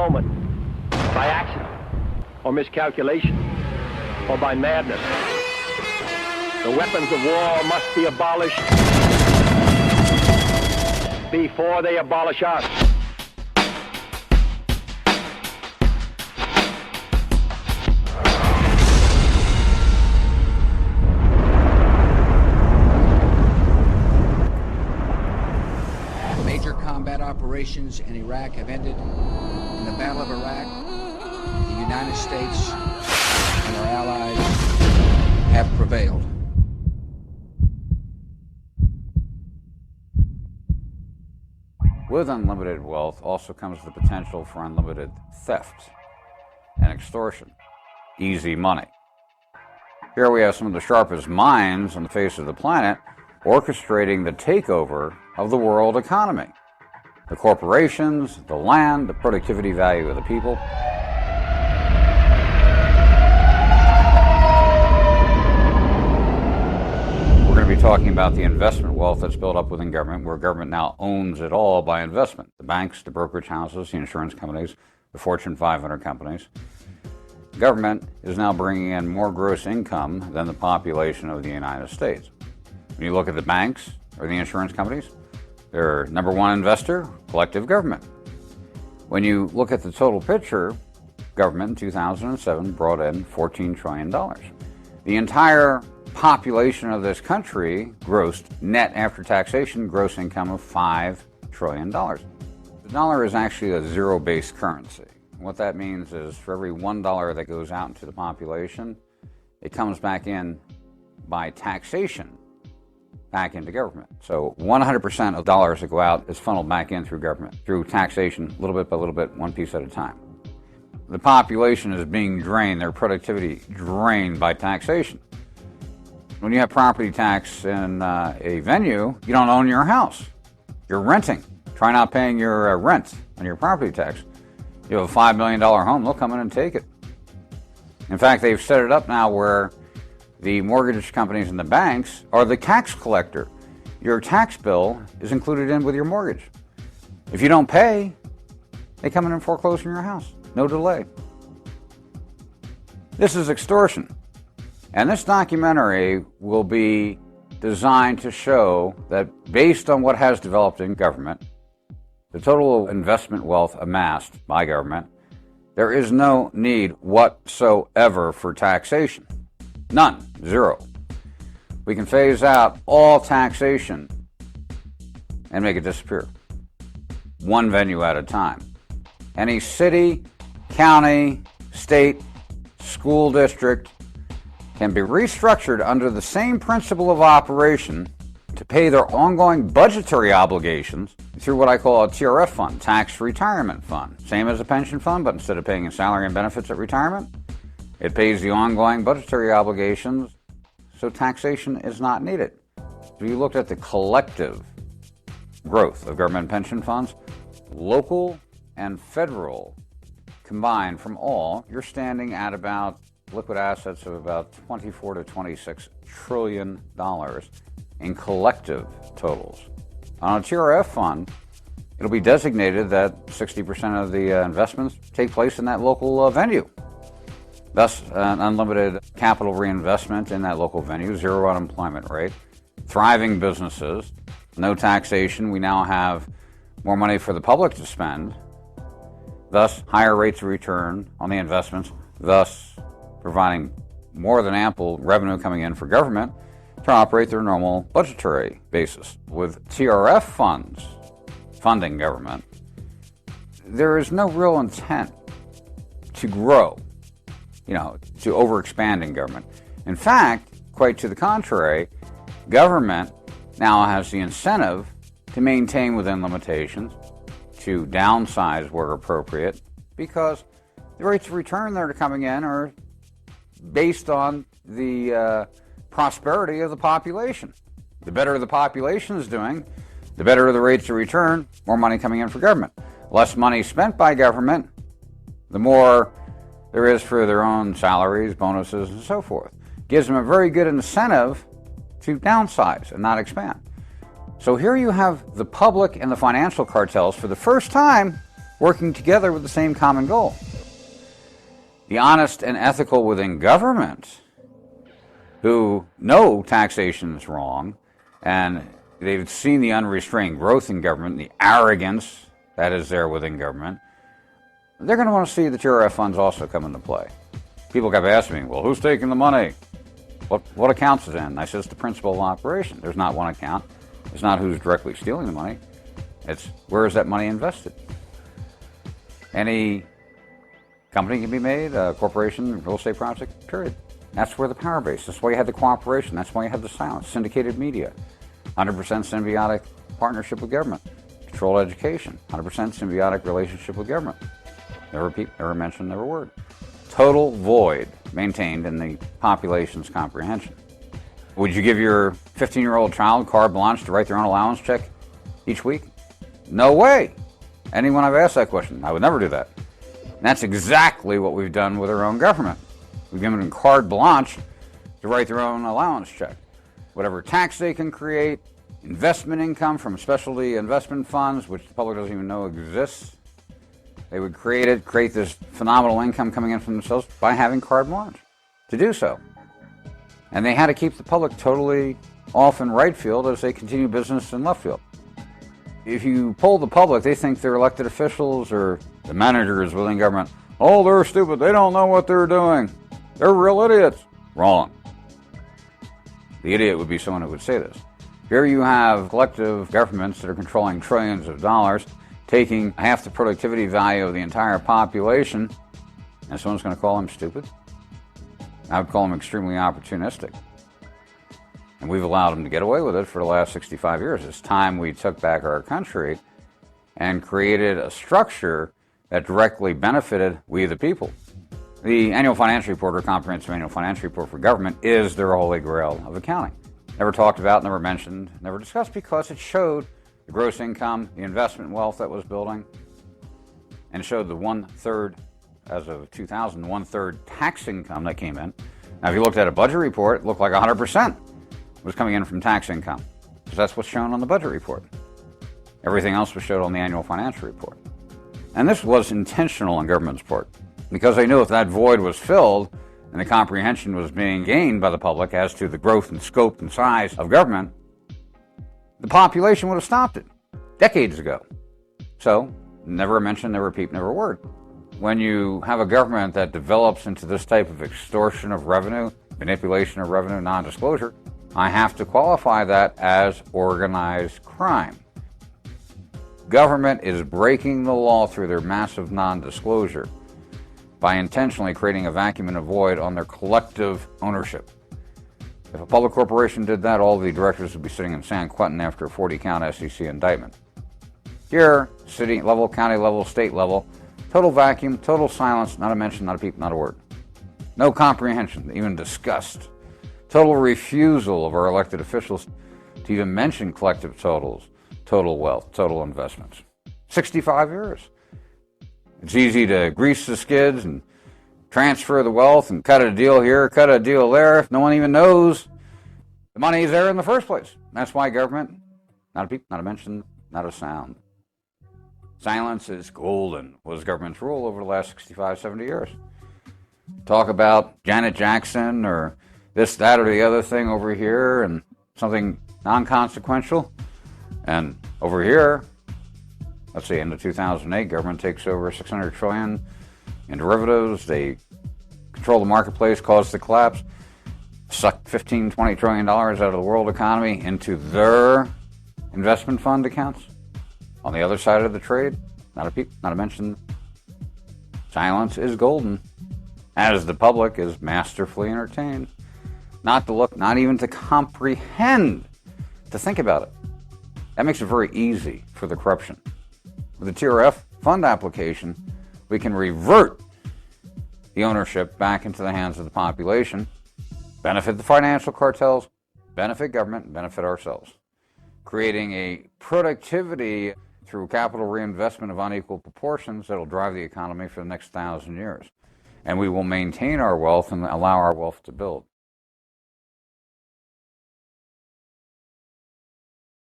moment, by accident, or miscalculation, or by madness. The weapons of war must be abolished before they abolish us. Major combat operations in Iraq have ended. In the Battle of Iraq, the United States and our allies have prevailed. With unlimited wealth also comes the potential for unlimited theft and extortion, easy money. Here we have some of the sharpest minds on the face of the planet orchestrating the takeover of the world economy. The corporations, the land, the productivity value of the people. We're going to be talking about the investment wealth that's built up within government, where government now owns it all by investment. The banks, the brokerage houses, the insurance companies, the Fortune 500 companies. Government is now bringing in more gross income than the population of the United States. When you look at the banks or the insurance companies, their number one investor, collective government. When you look at the total picture, government in 2007 brought in $14 trillion. The entire population of this country grossed, net after taxation, gross income of $5 trillion. The dollar is actually a zero-based currency. What that means is for every $1 that goes out into the population, it comes back in by taxation back into government. So 100% of dollars that go out is funneled back in through government, through taxation, little bit by little bit, one piece at a time. The population is being drained, their productivity drained by taxation. When you have property tax in a venue, you don't own your house. You're renting. Try not paying your rent on your property tax. You have a $5 million home, they'll come in and take it. In fact, they've set it up now where the mortgage companies and the banks are the tax collector. Your tax bill is included in with your mortgage. If you don't pay, they come in and foreclose on your house. No delay. This is extortion. And this documentary will be designed to show that based on what has developed in government, the total investment wealth amassed by government, there is no need whatsoever for taxation. None. Zero. We can phase out all taxation and make it disappear. One venue at a time. Any city, county, state, school district can be restructured under the same principle of operation to pay their ongoing budgetary obligations through what I call a TRF fund, tax retirement fund. Same as a pension fund, but instead of paying in salary and benefits at retirement, it pays the ongoing budgetary obligations, so taxation is not needed. If you looked at the collective growth of government pension funds, local and federal combined from all, you're standing at about liquid assets of about $24 to $26 trillion in collective totals. On a TRF fund, it'll be designated that 60% of the investments take place in that local venue. Thus, an unlimited capital reinvestment in that local venue, zero unemployment rate, thriving businesses, no taxation. We now have more money for the public to spend, thus higher rates of return on the investments, thus providing more than ample revenue coming in for government to operate their normal budgetary basis. With TRF funds funding government, there is no real intent to grow, to overexpand in government. In fact, quite to the contrary, government now has the incentive to maintain within limitations, to downsize where appropriate, because the rates of return that are coming in are based on the prosperity of the population. The better the population is doing, the better the rates of return, more money coming in for government. Less money spent by government, the more there is for their own salaries, bonuses, and so forth. Gives them a very good incentive to downsize and not expand. So here you have the public and the financial cartels for the first time working together with the same common goal. The honest and ethical within government, who know taxation is wrong, and they've seen the unrestrained growth in government, the arrogance that is there within government, they're going to want to see the TRF funds also come into play. People kept asking me, well, who's taking the money? What accounts is it in? I said, it's the principal of operation. There's not one account. It's not who's directly stealing the money. It's where is that money invested? Any company can be made, a corporation, real estate project, period. That's where the power base. That's why you had the cooperation. That's why you had the silence. Syndicated media, 100% symbiotic partnership with government. Controlled education, 100% symbiotic relationship with government. Never mention, never word. Total void maintained in the population's comprehension. Would you give your 15-year-old child carte blanche to write their own allowance check each week? No way. Anyone I've asked that question, I would never do that. And that's exactly what we've done with our own government. We've given them carte blanche to write their own allowance check. Whatever tax they can create, investment income from specialty investment funds, which the public doesn't even know exists, they would create this phenomenal income coming in from themselves by having carte blanche to do so. And they had to keep the public totally off in right field as they continue business in left field. If you poll the public, they think they're elected officials or the managers within government. Oh, they're stupid. They don't know what they're doing. They're real idiots. Wrong. The idiot would be someone who would say this. Here you have collective governments that are controlling trillions of dollars, taking half the productivity value of the entire population, and someone's going to call them stupid? I would call them extremely opportunistic. And we've allowed them to get away with it for the last 65 years. It's time we took back our country and created a structure that directly benefited we the people. The annual financial report, or comprehensive annual financial report for government, is their holy grail of accounting. Never talked about, never mentioned, never discussed, because it showed the gross income, the investment wealth that was building, and it showed the 1/3, as of 2000, 1/3 tax income that came in. Now, if you looked at a budget report, it looked like 100% was coming in from tax income, because that's what's shown on the budget report. Everything else was shown on the annual financial report. And this was intentional on government's part, because they knew if that void was filled and the comprehension was being gained by the public as to the growth and scope and size of government, the population would have stopped it decades ago. So, never a mention, never a peep, never a word. When you have a government that develops into this type of extortion of revenue, manipulation of revenue, non-disclosure, I have to qualify that as organized crime. Government is breaking the law through their massive non-disclosure by intentionally creating a vacuum and a void on their collective ownership. If a public corporation did that, all the directors would be sitting in San Quentin after a 40-count SEC indictment. Here, city level, county level, state level, total vacuum, total silence, not a mention, not a peep, not a word. No comprehension, even disgust. Total refusal of our elected officials to even mention collective totals, total wealth, total investments. 65 years. It's easy to grease the skids and transfer the wealth and cut a deal here, cut a deal there, if no one even knows the money is there in the first place. That's why government, not a peep, not a mention, not a sound. Silence is golden was government's rule over the last 65, 70 years. Talk about Janet Jackson or this, that, or the other thing over here and something non-consequential. And over here, let's see, in the 2008, government takes over $600 trillion in derivatives. They control the marketplace, cause the collapse, suck $15, $20 trillion out of the world economy into their investment fund accounts. On the other side of the trade, not a peep, not a mention. Silence is golden, as the public is masterfully entertained. Not to look, not even to comprehend, to think about it. That makes it very easy for the corruption. With the TRF fund application, we can revert the ownership back into the hands of the population, benefit the financial cartels, benefit government, and benefit ourselves, creating a productivity through capital reinvestment of unequal proportions that will drive the economy for the next 1,000 years. And we will maintain our wealth and allow our wealth to build.